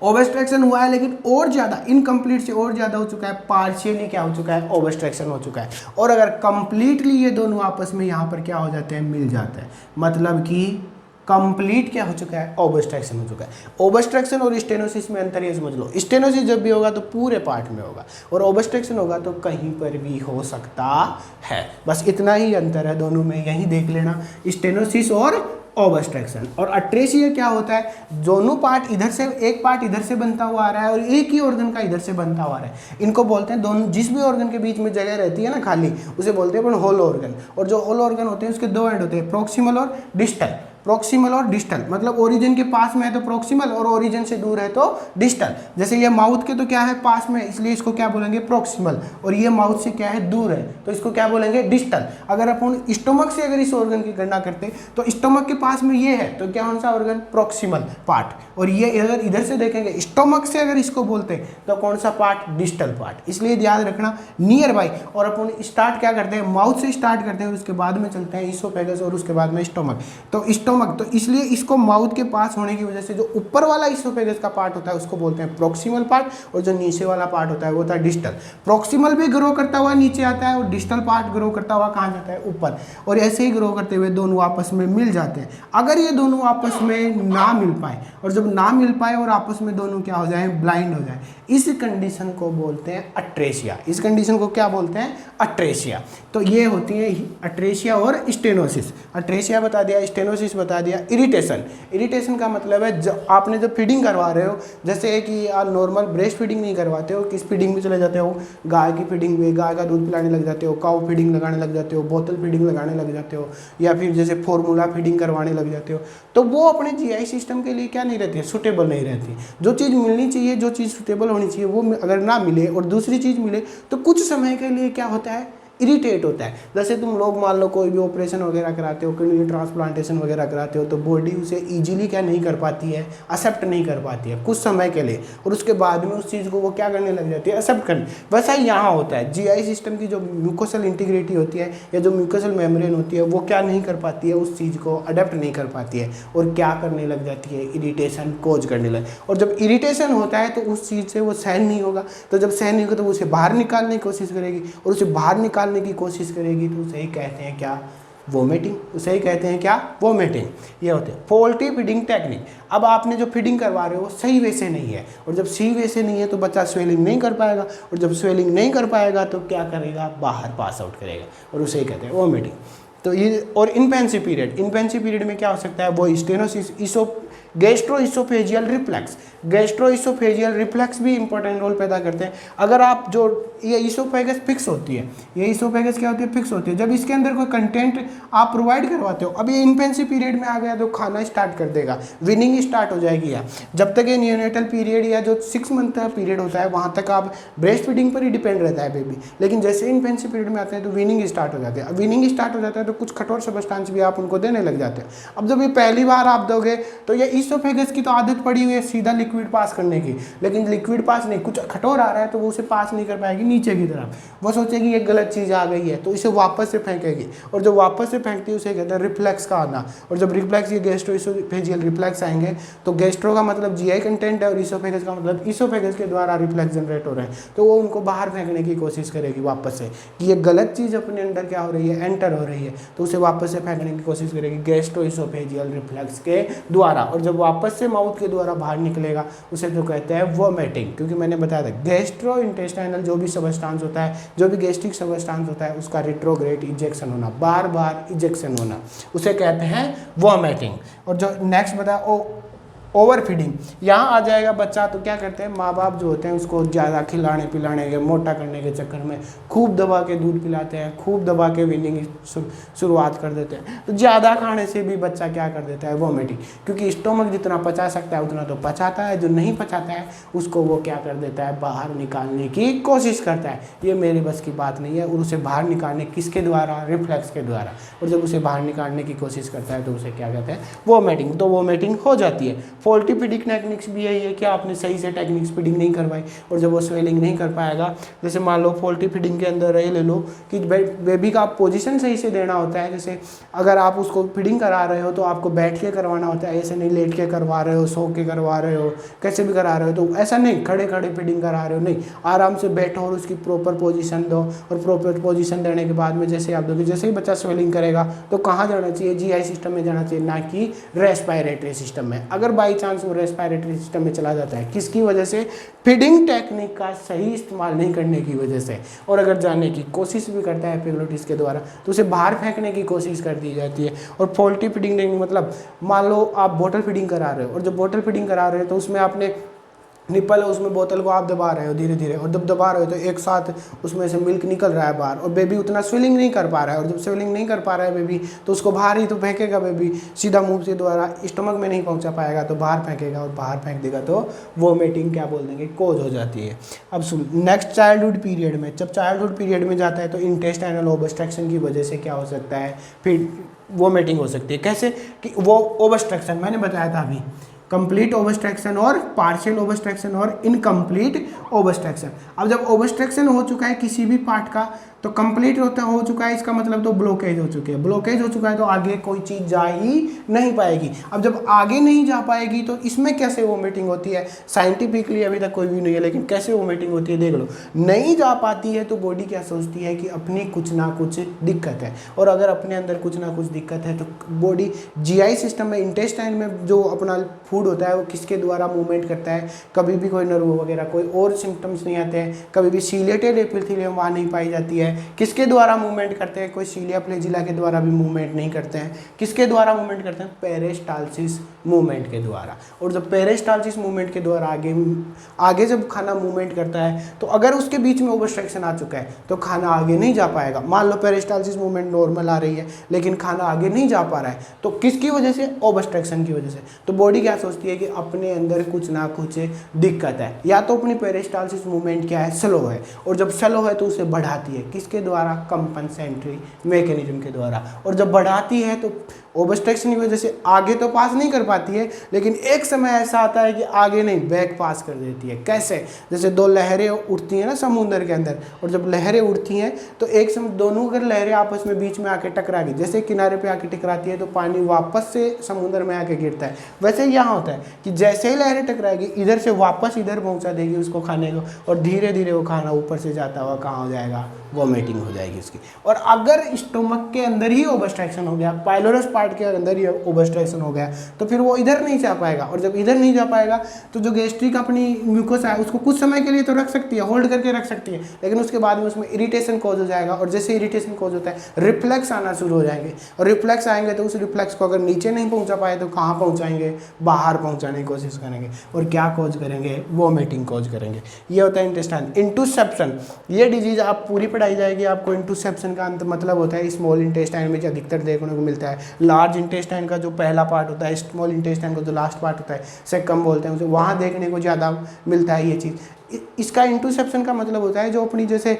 ओबस्ट्रक्शन हुआ है लेकिन और ज़्यादा, इनकम्प्लीट से और ज़्यादा हो चुका है, पार्शियली क्या हो चुका है, ओबस्ट्रक्शन हो चुका है। और अगर कंप्लीटली ये दोनों आपस में यहाँ पर क्या हो जाते हैं, मिल जाते हैं, मतलब कि कंप्लीट क्या हो चुका है, ओबस्ट्रक्शन हो चुका है। ओबस्ट्रक्शन और स्टेनोसिस में अंतर ये समझ लो, स्टेनोसिस जब भी होगा तो पूरे पार्ट में होगा, और ओबस्ट्रक्शन होगा तो कहीं पर भी हो सकता है। बस इतना ही अंतर है दोनों में, यही देख लेना, स्टेनोसिस और ओबस्ट्रक्शन। और अट्रेसिया क्या होता है, दोनों पार्ट इधर से, एक पार्ट इधर से बनता हुआ आ रहा है और एक ही ऑर्गन का इधर से बनता हुआ आ रहा है। इनको बोलते हैं, दोनों जिस भी ऑर्गन के बीच में जगह रहती है ना खाली, उसे बोलते हैं अपन होल ऑर्गन। और जो होल ऑर्गन होते हैं उसके 2 एंड होते हैं, प्रोक्सिमल और डिस्टल। प्रोक्सिमल और डिस्टल, मतलब ओरिजिन के पास में है तो प्रोक्सिमल और ओरिजिन से दूर है तो डिस्टल। जैसे ये माउथ के तो क्या है, पास में, इसलिए इसको क्या बोलेंगे, प्रोक्सिमल। और ये माउथ से क्या है, दूर है, तो इसको क्या बोलेंगे, डिस्टल। अगर अपन स्टोमक से अगर इस ऑर्गन की गणना करते तो स्टोमक के पास में ये है तो क्या, कौन सा ऑर्गन, प्रोक्सिमल पार्ट। और ये अगर इधर से देखेंगे, स्टोमक से अगर इसको बोलते तो कौन सा पार्ट, डिस्टल पार्ट। इसलिए याद रखना, नियर बाई। और अपन स्टार्ट क्या करते हैं, माउथ से स्टार्ट करते हैं और उसके बाद में चलते हैं इसोफेगस और उसके बाद में स्टोमक। तो तो इसलिए इसको माउथ के पास होने की वजह से जो ऊपर वाला इसोफेगस का पार्ट होता है उसको बोलते हैं प्रोक्सिमल पार्ट, और जो नीचे वाला पार्ट होता है वो होता है डिस्टल। प्रोक्सिमल भी ग्रो करता हुआ नीचे आता है और डिस्टल पार्ट ग्रो करता हुआ कहाँ जाता है, ऊपर। और ऐसे ही ग्रो करते हुए दोनों आपस में मिल जाते हैं। अगर ये दोनों आपस में ना मिल पाए, और जब ना मिल पाए और आपस में दोनों क्या हो जाए, ब्लाइंड हो जाए, इस कंडीशन को बोलते हैं अट्रेसिया। इस कंडीशन को क्या बोलते हैं, अट्रेसिया। तो ये होती है अट्रेसिया और स्टेनोसिस। अट्रेसिया बता दिया, स्टेनोसिस बता दिया। इरिटेशन, इरिटेशन का मतलब है जब आपने जब फीडिंग करवा रहे हो, जैसे कि आप नॉर्मल ब्रेस्ट फीडिंग नहीं करवाते हो, किस फीडिंग में चले जाते हो, गाय की फीडिंग में, गाय का दूध पिलाने लग जाते हो, काउ फीडिंग लगाने लग जाते हो, बोतल फीडिंग लगाने लग जाते हो, या फिर जैसे फॉर्मूला फीडिंग करवाने लग जाते हो, तो वो अपने जीआई सिस्टम के लिए क्या नहीं रहती है, सुटेबल नहीं रहती। जो चीज़ मिलनी चाहिए, जो चीज़ सुटेबल होनी चाहिए वो अगर ना मिले और दूसरी चीज़ मिले तो कुछ समय के लिए क्या होता है, इरिटेट होता है। जैसे तुम लोग मान लो कोई भी ऑपरेशन वगैरह कराते हो, किडनी ट्रांसप्लांटेशन वगैरह कराते हो, तो बॉडी उसे इजीली क्या नहीं कर पाती है, एक्सेप्ट नहीं कर पाती है कुछ समय के लिए, और उसके बाद में उस चीज़ को वो क्या करने लग जाती है, एक्सेप्ट करने। वैसा ही यहाँ होता है, जीआई सिस्टम की जो म्यूकोसल इंटीग्रिटी होती है या जो म्यूकोसल मेम्ब्रेन होती है वो क्या नहीं कर पाती है, उस चीज़ को अडेप्ट नहीं कर पाती है और क्या करने लग जाती है, इरिटेशन कोज करने लग। और जब इरिटेशन होता है तो उस चीज़ से वो सहन नहीं होगा, तो जब सहन नहीं होगा तो वो उसे बाहर निकालने की कोशिश करेगी, और उसे बाहर निकालने की कोशिश करेगी तो उसे ही कहते हैं क्या, वोमिटिंग। उसे ही कहते हैं क्या, वोमिटिंग। ये होते हैं फॉल्टी फीडिंग टेक्निक। अब आपने जो फीडिंग करवा रहे हो वो सही वे से नहीं है, और जब सही वे से नहीं है तो बच्चा स्वेलिंग नहीं कर पाएगा, और जब स्वेलिंग नहीं कर पाएगा तो क्या करेगा, बाहर पास आउट करेगा, और उसे ही कहते हैं वोमिटिंग। तो ये, और इनपेंसी पीरियड, इनपेंसी पीरियड में क्या हो सकता है, वो stenosis gastro-oesophageal reflex, gastro-oesophageal reflex भी इंपॉर्टेंट रोल पैदा करते हैं। अगर आप जो ये इसोफेगस फिक्स होती है, ये इसोफेगस क्या होती है, फिक्स होती है, जब इसके अंदर कोई कंटेंट आप प्रोवाइड करवाते हो, अब ये इनफेंसी पीरियड में आ गया तो खाना स्टार्ट कर देगा, विनिंग स्टार्ट हो जाएगी। या जब तक ये न्यूनेटल पीरियड या जो 6 मंथ का पीरियड होता है वहाँ तक आप ब्रेस्ट फीडिंग पर ही डिपेंड रहता है बेबी, लेकिन जैसे इनफेंसी पीरियड में आते हैं तो विनिंग स्टार्ट हो जाते हैं। अब विनिंग स्टार्ट हो जाता है तो कुछ कठोर सब्सटेंस भी आप उनको देने लग जाते हैं। अब जब ये पहली बार आप दोगे तो ये इसोफेगस की तो आदत पड़ी हुई है सीधा लिक्विड पास करने की, लेकिन लिक्विड पास नहीं, कुछ कठोर आ रहा है तो वो उसे पास नहीं कर पाएगी नीचे की तरफ, वो सोचेगी ये गलत चीज़ आ गई है तो इसे वापस से फेंकेगी, और जब वापस से फेंकती है उसे कहते हैं रिफ्लेक्स का आना। और जब रिफ्लेक्स, ये गैस्ट्रोइसोफेजियल रिफ्लेक्स आएंगे तो गैस्ट्रो का मतलब जीआई कंटेंट है और इसोफेगस का मतलब इसोफेगस के द्वारा रिफ्लेक्स जनरेट हो रहे हैं, तो वो उनको बाहर फेंकने की कोशिश करेगी वापस से कि ये गलत चीज़ अपने अंदर क्या हो रही है, एंटर हो रही है, तो उसे वापस से फेंकने की कोशिश करेगी गैस्ट्रोइसोफेजियल रिफ्लेक्स के द्वारा। और जब वापस से माउथ के द्वारा बाहर निकलेगा उसे जो कहते हैं वोमिटिंग, क्योंकि मैंने बताया था गैस्ट्रो इंटेस्टाइनल जो भी सबस्टांस होता है, जो भी गैस्ट्रिक सबस्टांस होता है उसका रिट्रोग्रेड इजेक्शन होना, बार बार इजेक्शन होना, उसे कहते हैं वोमिटिंग। और जो नेक्स्ट बताया ओवर फीडिंग, यहाँ आ जाएगा बच्चा तो क्या करते हैं माँ बाप जो होते हैं उसको ज़्यादा खिलाने पिलाने के, मोटा करने के चक्कर में खूब दबा के दूध पिलाते हैं, खूब दबा के वीनिंग शुरुआत कर देते हैं, तो ज़्यादा खाने से भी बच्चा क्या कर देता है, वोमिटिंग, क्योंकि स्टोमक जितना पचा सकता है उतना तो पचाता है, जो नहीं पचाता है उसको वो क्या कर देता है, बाहर निकालने की कोशिश करता है, ये मेरे बस की बात नहीं है, और उसे बाहर निकालने किसके द्वारा, रिफ्लेक्स के द्वारा, और जब उसे बाहर निकालने की कोशिश करता है तो उसे क्या कहते हैं, वोमिटिंग। तो वोमिटिंग हो जाती है। फॉल्टी फीडिंग टेक्निक्स भी यही है कि आपने सही से टेक्निक्स फीडिंग नहीं करवाई, और जब वो स्वेलिंग नहीं कर पाएगा, जैसे मान लो फॉल्टी फीडिंग के अंदर ये ले लो कि बेबी का आप पोजीशन सही से देना होता है, जैसे अगर आप उसको फीडिंग करा रहे हो तो आपको बैठ के करवाना होता है, ऐसे नहीं लेट के करवा रहे हो, सो के करवा रहे हो, कैसे भी करा रहे हो, तो ऐसा नहीं खड़े खड़े फीडिंग करा रहे हो, नहीं, आराम से बैठो और उसकी प्रॉपर पोजीशन दो, और प्रॉपर पोजीशन देने के बाद में जैसे आप दोगे, जैसे ही बच्चा स्वेलिंग करेगा तो कहाँ जाना चाहिए, जीआई सिस्टम में जाना चाहिए, ना कि रेस्पिरेटरी सिस्टम में। अगर बाई चांस रेस्पिरेटरी सिस्टम में चला जाता है, किसकी वजह से, फीडिंग टेक्निक का सही इस्तेमाल नहीं करने की वजह से, और अगर जाने की कोशिश भी करता है एपिग्लोटिस के द्वारा तो उसे बाहर फेंकने की कोशिश कर दी जाती है। और फॉल्टी फीडिंग टेक्निक मतलब मान लो आप बोतल फीडिंग करा रहे हो, और जब बोतल फीडिंग करा रहे हो तो उसमें आपने निप्पल है उसमें बोतल को आप दबा रहे हो धीरे धीरे, और जब दबा रहे हो तो एक साथ उसमें से मिल्क निकल रहा है बाहर, और बेबी उतना स्वेलिंग नहीं कर पा रहा है, और जब स्वेलिंग नहीं कर पा रहा है बेबी तो उसको बाहर ही तो फेंकेगा, बेबी सीधा मुंह के द्वारा स्टमक में नहीं पहुंचा पाएगा तो बाहर फेंकेगा, और बाहर फेंक देगा तो वोमिटिंग क्या बोल देंगे, कोज हो जाती है। अब सुन, नेक्स्ट चाइल्डहुड पीरियड में, जब चाइल्डहुड पीरियड में जाता है तो इंटेस्टाइनल ऑब्स्ट्रक्शन की वजह से क्या हो सकता है, फिर वोमिटिंग हो सकती है। कैसे कि वो ऑब्स्ट्रक्शन मैंने बताया था अभी, कंप्लीट ओबस्ट्रक्शन और पार्शियल ओबस्ट्रक्शन और इनकम्प्लीट ओबस्ट्रक्शन। अब जब ओबस्ट्रक्शन हो चुका है किसी भी पार्ट का तो कंप्लीट हो चुका है, इसका मतलब तो ब्लॉकेज हो चुके हैं, ब्लॉकेज हो चुका है तो आगे कोई चीज़ जा ही नहीं पाएगी। अब जब आगे नहीं जा पाएगी तो इसमें कैसे वोमिटिंग होती है, साइंटिफिकली अभी तक कोई भी नहीं है, लेकिन कैसे वोमिटिंग होती है देख लो। नहीं जा पाती है तो बॉडी क्या सोचती है कि अपनी कुछ ना कुछ दिक्कत है, और अगर अपने अंदर कुछ ना कुछ दिक्कत है तो बॉडी जीआई सिस्टम में, इंटेस्टाइन में जो अपना फूड होता है वो किसके द्वारा मूवमेंट करता है, कभी भी कोई नर्व वगैरह कोई और सिम्टम्स नहीं आते हैं, कभी भी सीलेटेड एपिथेलियम वहाँ नहीं पाई जाती है, हैं। किसके द्वारा मूवमेंट करते हैं? कोई सीलिया फ्लैजिला के द्वारा भी मूवमेंट नहीं करते हैं। किसके द्वारा मूवमेंट करते हैं? पेरिस्टाल्सिस मूवमेंट के द्वारा। और जब पेरिस्टाल्सिस मूवमेंट के द्वारा आगे जब खाना मूवमेंट करता है तो अगर उसके बीच में ओबस्ट्रक्शन आ चुका है तो खाना आगे नहीं जा पाएगा। मान लो पेरिस्टाल्सिस मूवमेंट नॉर्मल आ रही है लेकिन खाना आगे नहीं जा पा रहा है, तो किसकी वजह से? ओबस्ट्रक्शन की वजह से। तो बॉडी क्या सोचती है कि अपने अंदर कुछ ना कुछ दिक्कत है, या तो अपनी पेरिस्टाल्सिस मूवमेंट क्या है? स्लो है, और जब स्लो है तो उसे बढ़ाती है। किसके द्वारा? कंपनसेटरी मैकेनिज्म के द्वारा। और जब बढ़ाती है तो ओबस्ट्रक्शन की वजह से आगे तो पास नहीं कर पाती है, लेकिन एक समय ऐसा आता है कि आगे नहीं, बैक पास कर देती है। कैसे? जैसे दो लहरें उठती हैं ना समुद्र के अंदर, और जब लहरें उठती हैं तो एक समय दोनों अगर लहरें आपस में बीच में आके टकरा गई, जैसे किनारे पे आके टकराती है तो पानी वापस से समुद्र में आके गिरता है, वैसे ही यहाँ होता है कि जैसे ही लहरें टकराएगी इधर से वापस इधर पहुँचा देगी उसको खाने को, और धीरे धीरे वो खाना ऊपर से जाता हुआ कहाँ हो जाएगा? वॉमिटिंग हो जाएगी उसकी। और अगर स्टोमक के अंदर ही ओबस्ट्रक्शन हो गया, पाइलोरस पार्ट के अंदर ही ओबस्ट्रक्शन हो गया, तो फिर वो इधर नहीं जा पाएगा। और जब इधर नहीं जा पाएगा तो जो गैस्ट्रिक अपनी म्यूकोसा है उसको कुछ समय के लिए तो रख सकती है, होल्ड करके रख सकती है, लेकिन उसके बाद में उसमें इरिटेशन कॉज हो जाएगा। और जैसे इरिटेशन कॉज होता है रिफ्लेक्स आना शुरू हो जाएंगे, और रिफ्लेक्स आएंगे तो उस रिफ्लेक्स को अगर नीचे नहीं पहुंचा पाए तो कहाँ पहुंचाएंगे? बाहर पहुंचाने की कोशिश करेंगे, और क्या कॉज करेंगे? वॉमिटिंग कॉज करेंगे। ये होता है इंटेस्टाइन। इंटुसेप्शन, ये डिजीज आप पूरी पढ़ाई जाएगी आपको। इंटुसेप्शन का अंत मतलब होता है स्मॉल इंटेस्टाइन में जो अधिकतर देखने को मिलता है। लार्ज इंटेस्टाइन का जो पहला पार्ट होता है, स्मॉल इंटेस्टाइन का जो लास्ट पार्ट होता है, सेकम बोलते हैं उसे, वहाँ देखने को ज़्यादा मिलता है ये चीज़। इसका इंटुसेप्शन का मतलब होता है जो अपनी जैसे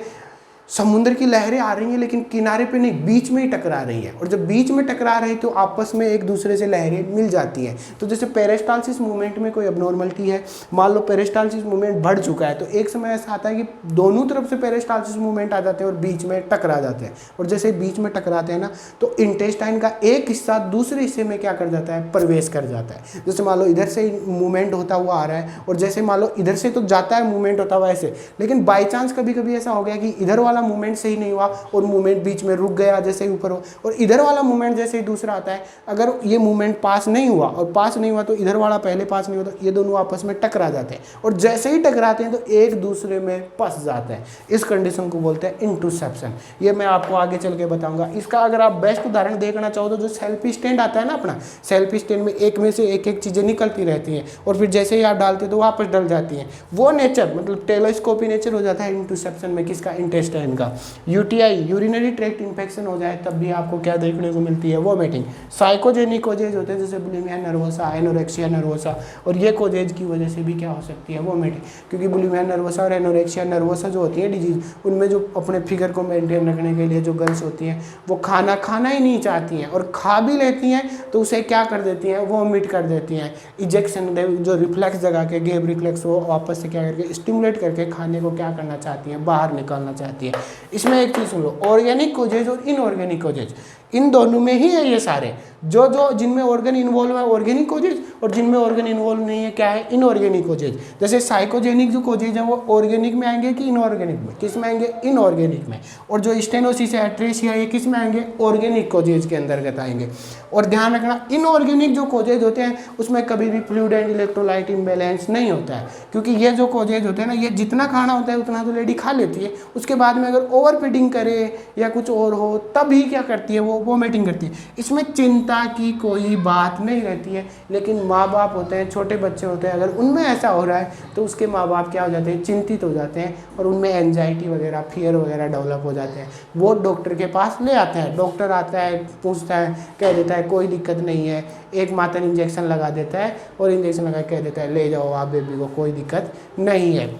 समुद्र की लहरें आ रही हैं लेकिन किनारे पे नहीं, बीच में ही टकरा रही है, और जब बीच में टकरा रही तो आपस में एक दूसरे से लहरें मिल जाती हैं। तो जैसे पेरिस्टाल्सिस मूवमेंट में कोई अबनॉर्मलिटी है, मान लो पेरिस्टाल्सिस मूवमेंट बढ़ चुका है, तो एक समय ऐसा आता है कि दोनों तरफ से पेरिस्टाल्सिस मूवमेंट आ जाते हैं और बीच में टकरा जाते हैं। और जैसे बीच में टकराते हैं ना तो इंटेस्टाइन का एक हिस्सा दूसरे हिस्से में क्या कर जाता है? प्रवेश कर जाता है। जैसे मान लो इधर से मूवमेंट होता हुआ आ रहा है, और जैसे मान लो इधर से तो जाता है मूवमेंट होता हुआ ऐसे, लेकिन बाई चांस कभी कभी ऐसा हो गया कि इधर वाला मूवमेंट सही नहीं हुआ और मूवमेंट बीच में रुक गया जैसे ही ऊपर हो, और इधर वाला मूवमेंट जैसे ही दूसरा आता है, अगर ये मूवमेंट पास नहीं हुआ और पास नहीं हुआ तो इधर वाला पहले पास नहीं हुआ, तो ये दोनों आपस में टकरा जाते हैं, और जैसे ही टकराते हैं तो एक दूसरे में फंस जाते हैं। इस कंडीशन को बोलते हैं इंटुसेप्शन। ये मैं आपको आगे चल के बताऊंगा। इसका अगर आप बेस्ट उदाहरण देखना चाहो तो जो सेल्फी स्टैंड आता है ना अपना, सेल्फी स्टैंड में एक में से एक एक चीज़ें निकलती रहती हैं, और फिर जैसे ही आप डालते हैं तो वापस डल जाती हैं। वो नेचर मतलब टेलोस्कोपी नेचर हो जाता है इंटुसेप्शन में। किसका? इंटेस्टाइन का। यूटीआई यूरिनरी ट्रैक्ट इन्फेक्शन हो जाए तब भी आपको क्या देखने को मिलती है? वॉमिटिंग। साइकोजेनिक कोजेज होते हैं जैसे बुलिमिया नर्वोसा, एनोरेक्सिया नर्वोसा, और ये कोजेज की वजह से भी क्या हो सकती है? वॉमिटिंग। क्योंकि बुलिमिया नर्वोसा और एनोरेक्सिया नर्वोसा जो होती है डिजीज, उनमें जो अपने फिगर को मेंटेन रखने के लिए जो गर्ल्स होती हैं वो खाना खाना ही नहीं चाहती हैं, और खा भी लेती हैं तो उसे क्या कर देती हैं? वॉमिट कर देती हैं। इजेक्शन जो रिफ्लेक्स जगा के गेब रिफ्लेक्स वो वापस से क्या करके स्टिमुलेट करके खाने को क्या करना चाहती हैं? बाहर निकालना चाहती है। इसमें एक चीज़ सुन लो, ऑर्गेनिक कोजेज और इनऑर्गेनिक कोजेज, इन दोनों में ही है ये सारे। जो जिनमें ऑर्गन इन्वॉल्व है ऑर्गेनिक कोजेज, और जिनमें ऑर्गन इन्वॉल्व नहीं है क्या है? Inorganic causes. जैसे साइकोजेनिक जो कोजेज हैं वो ऑर्गेनिक में आएंगे कि इनऑर्गेनिक में? किस में आएंगे? इनऑर्गेनिक में। और जो स्टेनोसिस है, एट्रेसिया, ये किस में आएंगे? ऑर्गेनिक कोजेज के अंतर्गत आएंगे। और ध्यान रखना इनऑर्गेनिक जो कोजेज होते हैं उसमें कभी भी फ्लूइड एंड इलेक्ट्रोलाइट इम्बैलेंस नहीं होता है, क्योंकि ये जो कोजेज होते हैं ना, ये जितना खाना होता है उतना तो लेडी खा लेती है, उसके बाद में अगर ओवर फीडिंग करे या कुछ और हो तभी क्या करती है? वो वोमिटिंग करती है। इसमें चिंता की कोई बात नहीं रहती है, लेकिन माँ बाप होते हैं, छोटे बच्चे होते हैं, अगर उनमें ऐसा हो रहा है तो उसके माँ बाप क्या हो जाते हैं? चिंतित हो जाते हैं, और उनमें एंजाइटी वगैरह, फियर वगैरह डेवलप हो जाते हैं। वो डॉक्टर के पास ले आते हैं, डॉक्टर आता है, पूछता है, कह देता है कोई दिक्कत नहीं है, एक मात्र इंजेक्शन लगा देता है, और इंजेक्शन लगा कह देता है ले जाओ आप बेबी को, कोई दिक्कत नहीं है।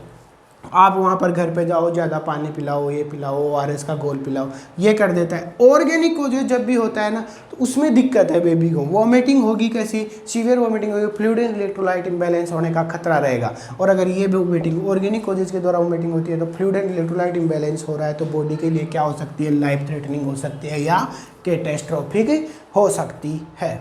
आप वहाँ पर घर पे जाओ, ज़्यादा पानी पिलाओ, ये पिलाओ, ORS का घोल पिलाओ, ये कर देता है। ऑर्गेनिक को जो जब भी होता है ना तो उसमें दिक्कत है बेबी को, वॉमिटिंग होगी, कैसी? सीवियर वॉमिटिंग होगी, फ्लूइड एंड इलेक्ट्रोलाइट इम्बैलेंस होने का खतरा रहेगा। और अगर ये वॉमिटिंग ऑर्गेनिक कोजेज के द्वारा वॉमिटिंग होती है तो फ्लूइड एंड इलेक्ट्रोलाइट इम्बैलेंस हो रहा है तो बॉडी के लिए क्या हो सकती है? लाइफ थ्रेटनिंग हो सकती है या कैटास्ट्रोफिक हो सकती है।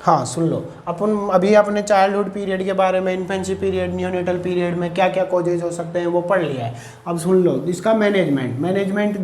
हाँ सुन लो, अपन अभी अपने चाइल्डहुड पीरियड के बारे में, इन्फेंसी पीरियड, नियोनेटल पीरियड में क्या क्या कॉजेज हो सकते हैं वो पढ़ लिया है। अब सुन लो इसका मैनेजमेंट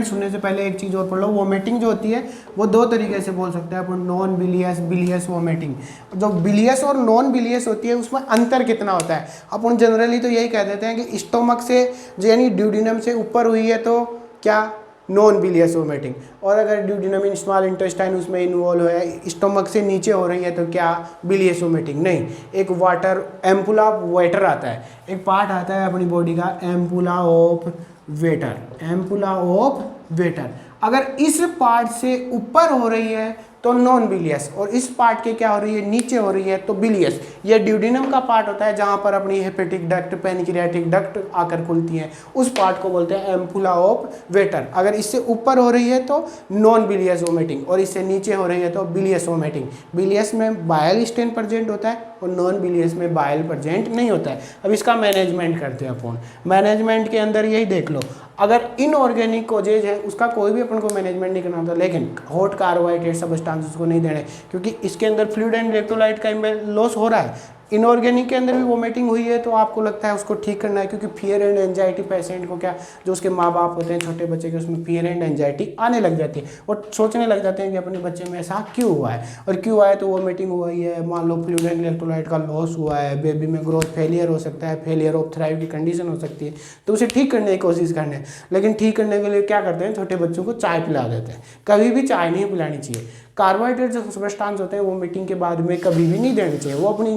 सुनने से पहले एक चीज़ और पढ़ लो। वोमिटिंग जो होती है वो दो तरीके से बोल सकते हैं अपन, नॉन बिलियस, बिलियस वोमिटिंग। जो बिलियस और नॉन बिलियस होती है उसमें अंतर कितना होता है? अपन जनरली तो यही कह देते हैं कि स्टोमक से यानी ड्यूडिनम से ऊपर हुई है तो क्या, नॉन बिलियस वोमिटिंग, और अगर ड्यूडिनम स्मॉल इंटेस्टाइन उसमें इन्वॉल्व है, स्टोमक से नीचे हो रही है तो क्या, बिलियस वोमिटिंग नहीं। एक वाटर एम्पुला ऑफ वेटर आता है, एक पार्ट आता है अपनी बॉडी का ampulla of waiter, ampulla of waiter. अगर इस पार्ट से ऊपर हो रही है तो नॉन बिलियस, और इस पार्ट के क्या हो रही है, नीचे हो रही है तो बिलियस। ये ड्यूडिनम का पार्ट होता है जहां पर अपनी हेपेटिक डक्ट, पैनक्रियाटिक डक्ट आकर खुलती है, उस पार्ट को बोलते हैं एम्पुला ऑफ वेटर। अगर इससे ऊपर हो रही है तो नॉन बिलियस वोमिटिंग, और इससे नीचे हो रही है तो बिलियस वोमिटिंग। बिलियस में बायल स्टेन प्रेजेंट होता है और नॉन बिलियस में बायल प्रेजेंट नहीं होता है। अब इसका मैनेजमेंट करते हैं अपन। मैनेजमेंट के अंदर यही देख लो, अगर इनऑर्गेनिक कॉजेज है उसका कोई भी अपन को मैनेजमेंट नहीं करना होता, लेकिन हॉट कार्बोहाइड्रेट सब्सटेंसेस को नहीं देने, क्योंकि इसके अंदर फ्लूइड एंड इलेक्ट्रोलाइट का लॉस हो रहा है। इनऑर्गेनिक के अंदर भी वोमिटिंग हुई है तो आपको लगता है उसको ठीक करना है, क्योंकि फियर एंड एंजाइटी पेशेंट को क्या, जो उसके माँ बाप होते हैं छोटे बच्चे के, उसमें फियर एंड एंजाइटी आने लग जाती है और सोचने लग जाते हैं कि अपने बच्चे में ऐसा क्यों हुआ है, और क्यों हुआ है तो वोमिटिंग हुआ ही है, मान लो फ्लूइड एंड इलेक्ट्रोलाइट का लॉस हुआ है, बेबी में ग्रोथ फेलियर हो सकता है, फेलियर ऑफ थ्राइव की कंडीशन हो सकती है, तो उसे ठीक करने की कोशिश करने हैं। लेकिन ठीक करने के लिए क्या करते हैं, छोटे बच्चों को चाय पिला देते हैं। कभी भी चाय नहीं पिलानी चाहिए। कार्बोहाइड्रेट जो सब्सटेंस होते हैं वो मीटिंग के बाद में कभी भी नहीं देने चाहिए। वो अपनी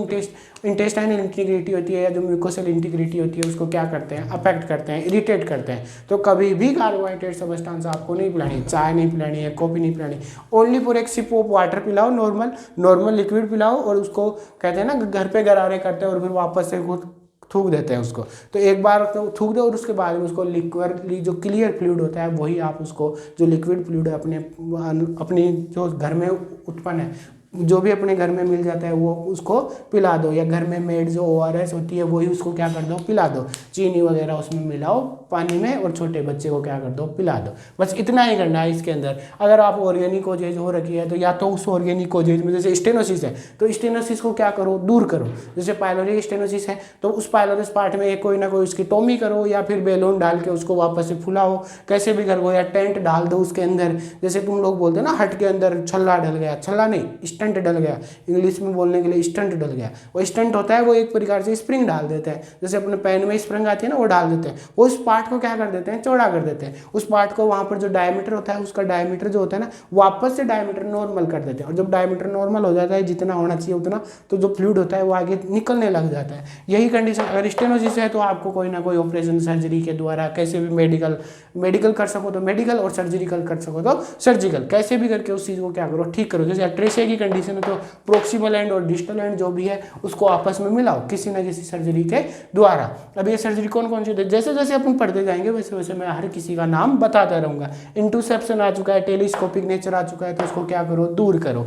इंटेस्टाइनल इंटीग्रिटी होती है या जो म्यूकोसल इंटीग्रिटी होती है उसको क्या करते हैं, अफेक्ट करते हैं, इरिटेट करते हैं। तो कभी भी कार्बोहाइड्रेट सब्सटेंस आपको नहीं पिलानी, चाय नहीं पिलानी है, कॉफ़ी नहीं पिलानी। ओनली फॉर एक सिप ऑफ वाटर पिलाओ, नॉर्मल लिक्विड पिलाओ, और उसको कहते हैं ना घर पे गरारे करते हैं और फिर वापस से थूक देते हैं उसको। तो एक बार तो थूक दो और उसके बाद में उसको लिक्विड, जो क्लियर फ्लूइड होता है वही आप उसको, जो लिक्विड फ्लूइड है अपनी जो घर में उत्पन्न है, जो भी अपने घर में मिल जाता है वो उसको पिला दो, या घर में मेड जो ORS होती है वही उसको क्या कर दो, पिला दो। चीनी वगैरह उसमें मिलाओ पानी में और छोटे बच्चे को क्या कर दो, पिला दो। बस इतना ही करना है इसके अंदर। अगर आप ऑर्गेनिक कोजेज हो रखी है तो या तो उस ऑर्गेनिक कोजेज में, जैसे स्टेनोसिस है तो स्टेनोसिस को क्या करो, दूर करो। जैसे पायलोरी स्टेनोसिस है तो उस पायलोरिस पार्ट में कोई ना कोई उसकी टोमी करो, या फिर बैलून डाल के उसको वापस से फुलाओ, कैसे भी करो, या टेंट डाल दो उसके अंदर। जैसे तुम लोग बोलते हो ना हट के अंदर छल्ला डल गया, छल्ला नहीं स्टंट डल गया, इंग्लिश में बोलने के लिए स्टंट डल गया। वो स्टंट होता है, वो एक प्रकार से स्प्रिंग डाल देते हैं, जैसे अपने पैन में स्प्रिंग आती है ना, वो डाल देते हैं। वो उस पार्ट को क्या कर देते हैं, चौड़ा कर देते हैं। उस पार्ट को वहाँ पर जो डायमीटर होता है उसका डायमीटर जो होता है ना, वापस से डायमीटर नॉर्मल कर देते हैं। और जब डायमीटर नॉर्मल हो जाता है जितना होना चाहिए उतना, तो जो फ्लूइड होता है वो आगे निकलने लग जाता है। यही कंडीशन अगर स्टेनोसिस है तो आपको कोई ना कोई ऑपरेशन सर्जरी के द्वारा, कैसे भी मेडिकल कर सको तो मेडिकल, और सर्जिकल कर सको तो सर्जिकल, कैसे भी करके उस चीज़ को क्या करो, ठीक करो। जैसे अट्रेसिया की कंडीशन है तो प्रोक्सिमल एंड और डिस्टल एंड जो भी है उसको आपस में मिलाओ किसी न किसी सर्जरी के द्वारा। अब ये सर्जरी कौन कौन सी, जैसे जैसे अपन पढ़ते जाएंगे वैसे वैसे मैं हर किसी का नाम बताता रहूँगा। इंटूसेप्शन आ चुका है, टेलीस्कोपिक नेचर आ चुका है तो उसको क्या करो, दूर करो।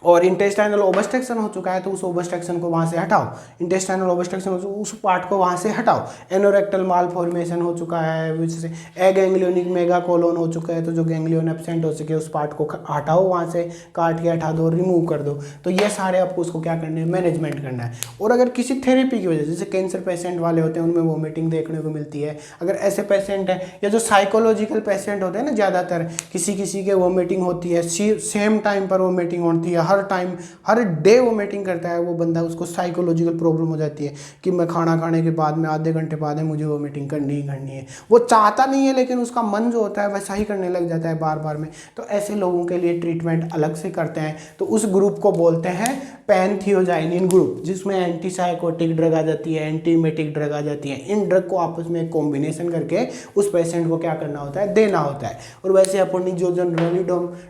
और इंटेस्टाइनल ओबस्ट्रक्शन हो चुका है तो उस ओबस्ट्रक्शन को वहाँ से हटाओ। इंटेस्टाइनल ओबस्ट्रक्शन उस पार्ट को वहाँ से हटाओ। एनोरेक्टल मालफॉर्मेशन हो चुका है, जैसे एगैंग्लियोनिक मेगा कोलोन हो चुका है तो जो गैंग्लियन एब्सेंट हो सके उस पार्ट को हटाओ, वहाँ से काट के हटा दो, रिमूव कर दो। तो ये सारे आपको उसको क्या करना है, मैनेजमेंट करना है। और अगर किसी थेरेपी की वजह से, जैसे कैंसर पेशेंट वाले होते हैं उनमें वोमिटिंग देखने को मिलती है, अगर ऐसे पेशेंट है, या जो साइकोलॉजिकल पेशेंट होते हैं ना, ज़्यादातर किसी के वोमिटिंग होती है, सेम टाइम पर वोमिटिंग होती है, हर टाइम हर डे वोमिटिंग करता है वो बंदा, उसको साइकोलॉजिकल प्रॉब्लम हो जाती है कि मैं खाना खाने के बाद में आधे घंटे बाद में मुझे वोमिटिंग करनी ही करनी है। वो चाहता नहीं है लेकिन उसका मन जो होता है वैसा ही करने लग जाता है बार बार में। तो ऐसे लोगों के लिए ट्रीटमेंट अलग से करते हैं। तो उस ग्रुप को बोलते हैं पैनथियोजाइनिन ग्रुप, जिसमें एंटीसाइकोटिक ड्रग आ जाती है, एंटीमेटिक ड्रग आ जाती है। इन ड्रग को आपस में कॉम्बिनेशन करके उस पेशेंट को क्या करना होता है, देना होता है। और वैसे अपन जो जनरली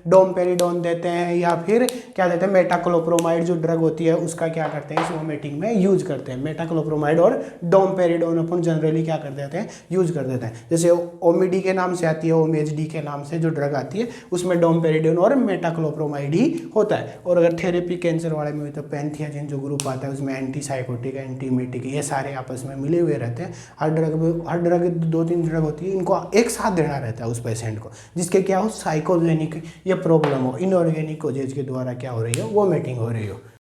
डोमपेरिडोन देते हैं या फिर क्या देते हैं, मेटाक्लोप्रोमाइड जो ड्रग होती है उसका क्या करते हैं, इस वोमिटिंग में यूज करते हैं। मेटाक्लोप्रोमाइड और डोमपेरिडोन अपन जनरली क्या कर देते हैं, यूज कर देते हैं। जैसे ओमिडी के नाम से आती है, ओमेजडी के नाम से जो ड्रग आती है उसमें डोमपेरिडोन और मेटाक्लोप्रोमाइड ही होता है। और अगर थेरेपी कैंसर वाले में तो पैनथियाजिन जो ग्रुप आता है उसमें एंटीसाइकोटिक, एंटीमेटिक, ये सारे आपस में मिले हुए रहते हैं। हर ड्रग 2-3 ड्रग होती है, इनको एक साथ देना रहता है उस पेशेंट को, जिसके क्या हो, साइकोजेनिक ये प्रॉब्लम हो, इनऑर्गेनिक कोजेज के द्वारा क्या हो रही हो, वोमिटिंग हो रही हो।